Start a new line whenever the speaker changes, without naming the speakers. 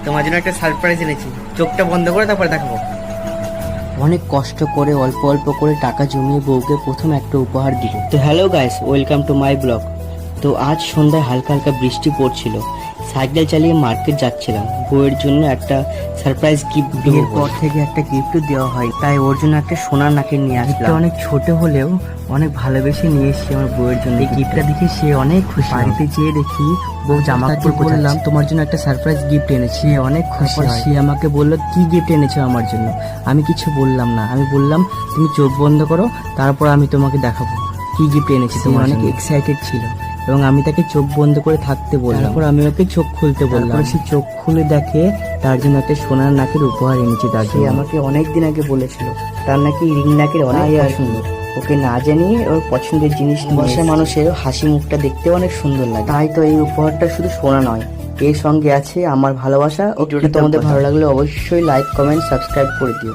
তোমার জন্য একটা সারপ্রাইজ এনেছি, চোখটা বন্ধ করে তারপরে দেখাবো।
অনেক কষ্ট করে অল্প অল্প করে টাকা জমিয়ে বউকে প্রথম একটা উপহার দিব। তো hello guys, welcome to my blog. তো আজ সন্ধ্যায় হালকা হালকা বৃষ্টি পড়ছিল, সাইকেল চালিয়ে মার্কেট যাচ্ছিলাম। বউয়ের জন্য একটা সারপ্রাইজ গিফট বিয়ের পর থেকে একটা গিফটও দেওয়া হয়, তাই ওর জন্য একটা সোনার নাকের নিয়ে আসলাম। অনেক ছোট হলেও অনেক ভালোবেসে নিয়ে এসেছি আমার বউয়ের জন্য। এই গিফটটা দেখে সে অনেক খুশি। বাড়িতে যেয়ে দেখি বউ জামা কাপড় বললাম তোমার জন্য একটা সারপ্রাইজ গিফট এনেছি। অনেক খুশি। সে আমাকে বললো কি গিফট এনেছো আমার জন্য। আমি কিছু বললাম না, আমি বললাম তুমি চোখ বন্ধ করো, তারপর আমি তোমাকে দেখাবো কি গিফট এনেছি। তোমার অনেক এক্সাইটেড ছিল এবং আমি তাকে চোখ বন্ধ করে থাকতে বললাম। তারপর আমি ওকে চোখ খুলতে বললাম। সে চোখ খুলে দেখে তার জন্য একটা সোনার নাকের উপহার এনেছি। তার জন্য আমাকে অনেক দিন আগে বলেছিল তার নাকি রিং নাকের অনেক সুন্দর। ওকে না জানিয়ে ওর পছন্দের জিনিস বসে মানুষের হাসি মুখটা দেখতে অনেক সুন্দর লাগে। তাই তো এই উপহারটা শুধু সোনা নয়, এর সঙ্গে আছে আমার ভালোবাসা। ও তোমাদের ভালো লাগলে অবশ্যই লাইক, কমেন্ট, সাবস্ক্রাইব করে দিও।